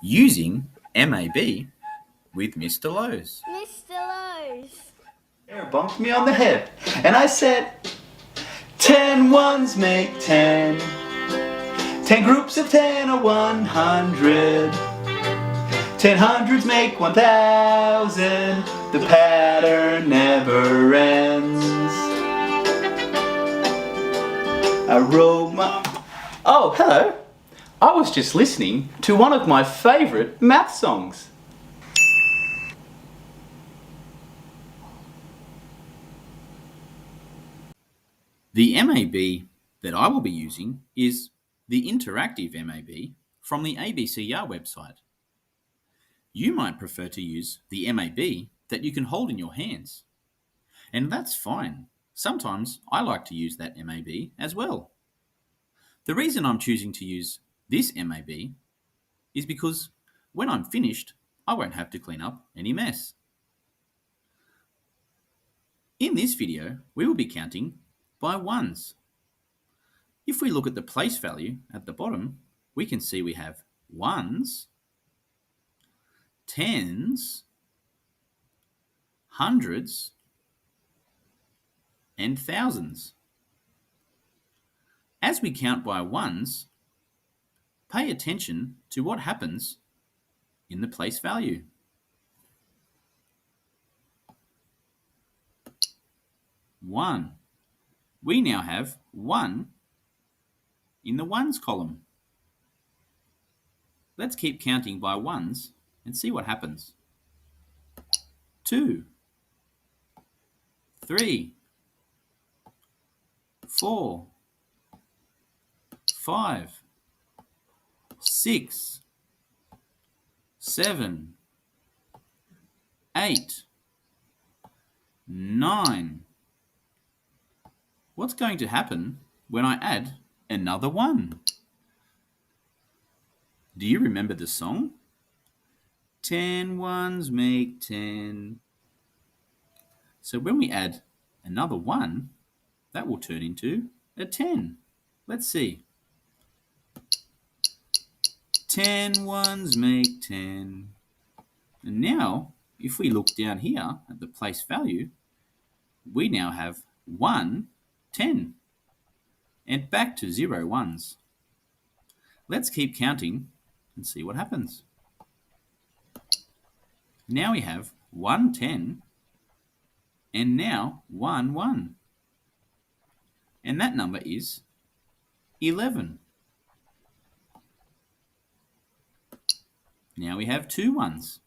using M.A.B. with Mr. Lowe's. Mr. Lowe's. Bumped me on the head, and I said, 10 ones make 10. 10 groups of 10 are 100. 10 hundreds make 1,000. The pattern never ends. I wrote my... Oh, hello. I was just listening to one of my favourite math songs. The M.A.B. that I will be using is the interactive M.A.B. from the ABCR website. You might prefer to use the M.A.B. that you can hold in your hands. And that's fine. Sometimes I like to use that M.A.B. as well. The reason I'm choosing to use this M.A.B. is because when I'm finished, I won't have to clean up any mess. In this video, we will be counting by ones. If we look at the place value at the bottom, we can see we have ones, tens, hundreds, and thousands. As we count by ones, pay attention to what happens in the place value. One. We now have 1 in the ones column. Let's keep counting by ones and see what happens. 2, 3, 4, 5, 6, 7, 8, 9. What's going to happen when I add another 1? Do you remember the song? 10 ones make 10. So when we add another 1, that will turn into a 10. Let's see. 10 ones make 10. And now, if we look down here at the place value, we now have 1, 10. And back to 0 ones. Let's keep counting and see what happens. Now we have 1 10 and now 1 1. And that number is 11. Now we have 2 ones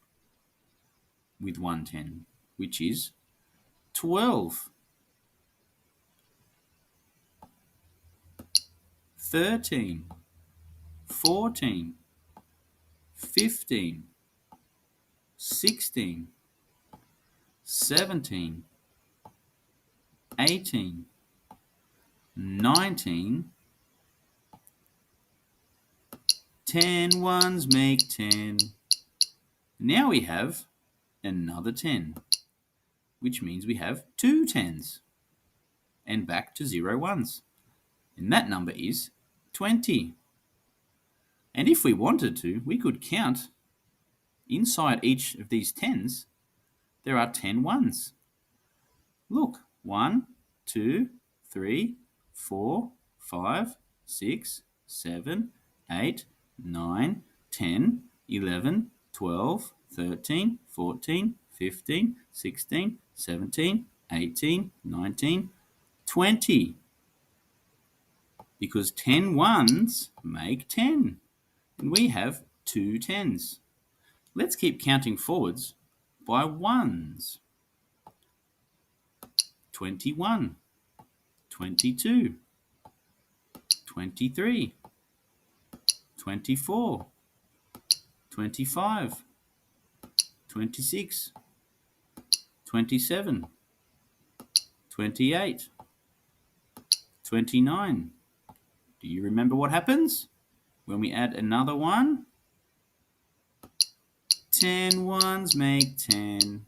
with 1 10, which is 12. 13, 14, 15, 16, 17, 18, 19, 10 ones make 10. Now we have another 10, which means we have 2 10s and back to 0 ones. And that number is 20. And if we wanted to, we could count inside each of these 10s, there are 10 ones. Look, 1, 2, 3, 4, 5, 6, 7, 8, 9, 10, 11, 12, 13, 14, 15, 16, 17, 18, 19, 20. Because 10 ones make 10. And we have 2 10s. Let's keep counting forwards by ones. 21, 22, 23, 24, 25, 26, 27, 28, 29. Do you remember what happens when we add another 1? 10 ones make 10.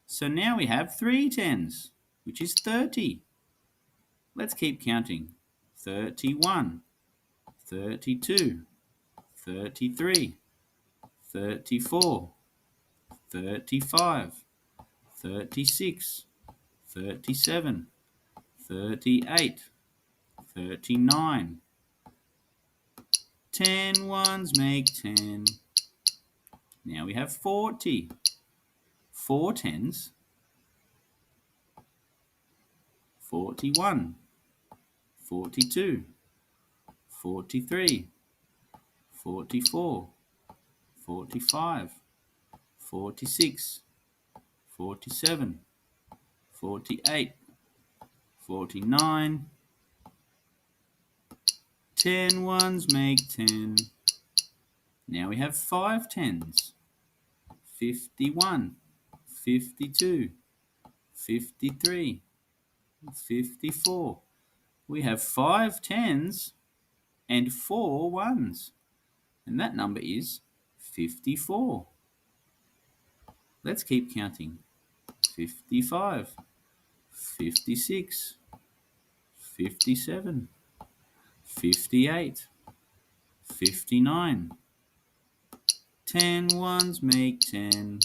So now we have 3 10s, which is 30. Let's keep counting. 31, 32, 33, 34, 35, 36, 37, 38, 39. 10 ones make 10. Now we have 40. 4 tens. 41, 42, 43, 44, 45, 46, 47, 48, 49. 10 ones make 10. Now we have 5 tens. 51, 52, 53, 54. We have 5 tens and 4 ones. And that number is 54. Let's keep counting. 55, 56, 57, 58, 59. 10 ones make 10.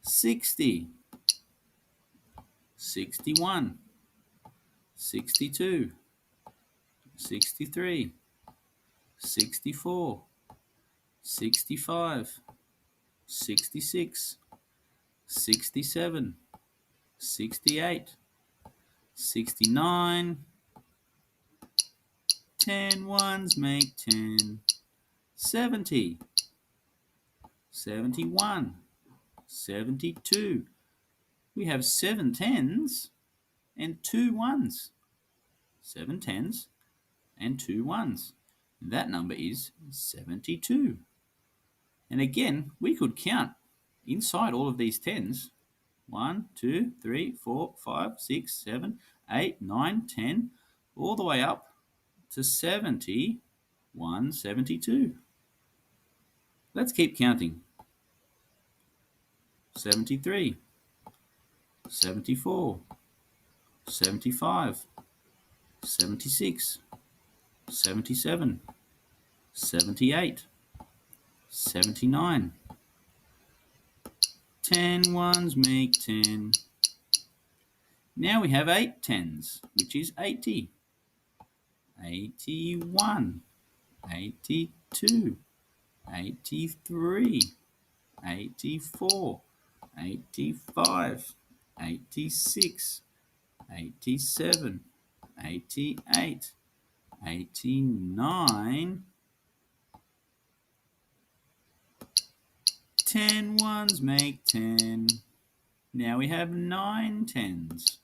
60, 61, 62, 63, 64, 65, 66, 67, 68, 69. 10 ones make 10. 70, 71, 72. We have 7 tens and 2 ones. 7 tens and 2 ones. That number is 72. And again, we could count inside all of these tens. 1, 2, 3, 4, 5, 6, 7, 8, 9, 10, all the way up to 71, 72. Let's keep counting. 73, 74, 75, 76, 77, 78, 79. 10 ones make 10. Now we have 8 tens, which is 80, 81, 82, 83, 84, 85, 86, 87, 88, 89. 10 ones make 10. Now we have 9 tens.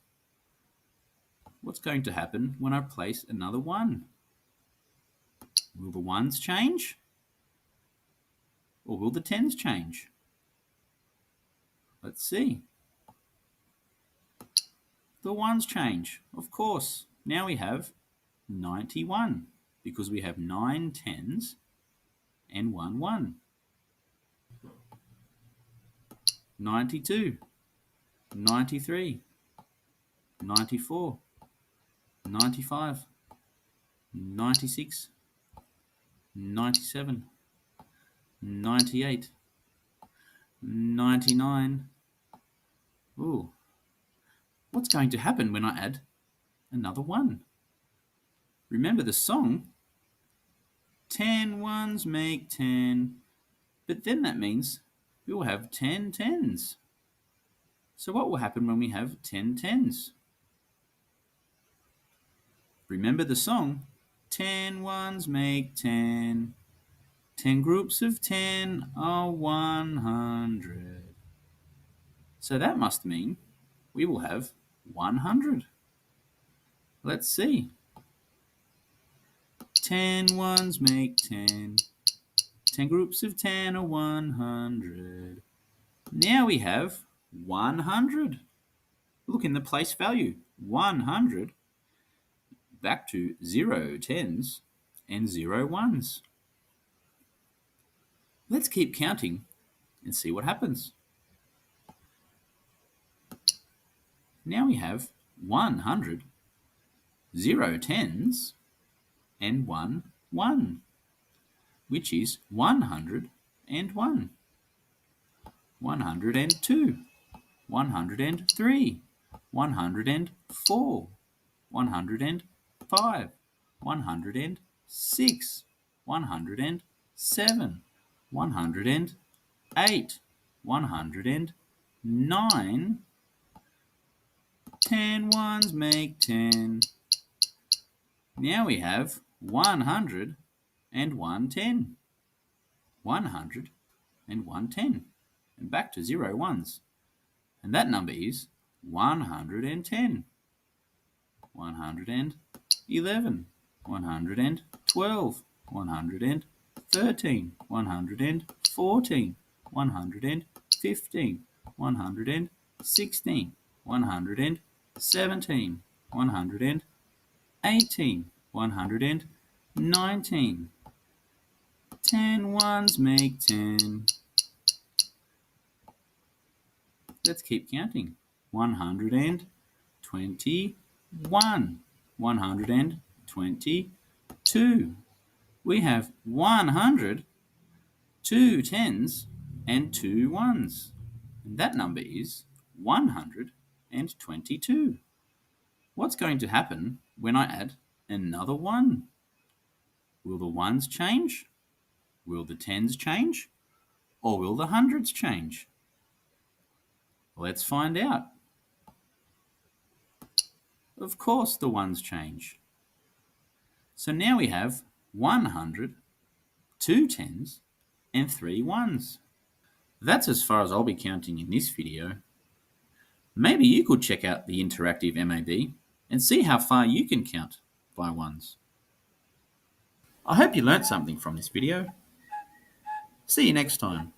What's going to happen when I place another 1? Will the ones change? Or will the tens change? Let's see. The ones change, of course. Now we have 91 because we have 9 tens and 1 1. 92, 93, 94, 95, 96, 97, 98, 99. Ooh, what's going to happen when I add another 1? Remember the song, 10 ones make 10, but then that means we will have 10 tens. So what will happen when we have 10 tens? Remember the song, 10 ones make 10. 10 groups of 10 are 100. So that must mean we will have 100. Let's see. 10 ones make 10. 10 groups of 10 are 100. Now we have 100. Look in the place value, 100, back to 0 tens and 0 ones. Let's keep counting and see what happens. Now we have 100, 0 tens, and 1 1, which is 101. and 1, 102, 103, 104, 105, 106, 107, 108, 109. 10 ones make 10. Now we have 100 and 110. 100 and 110. And back to 0 ones. And that number is 110. 111, 112, 113, 114, 115, 116, 117, 118, 119. 10 ones make 10. Let's keep counting. 121, 122. We have 100, 2 tens, and 2 ones. And that number is 122. What's going to happen when I add another 1? Will the ones change? Will the tens change? Or will the hundreds change? Let's find out. Of course the ones change. So now we have 100, 2 tens, and 3 ones. That's as far as I'll be counting in this video. Maybe you could check out the interactive M.A.B. and see how far you can count by ones. I hope you learnt something from this video. See you next time.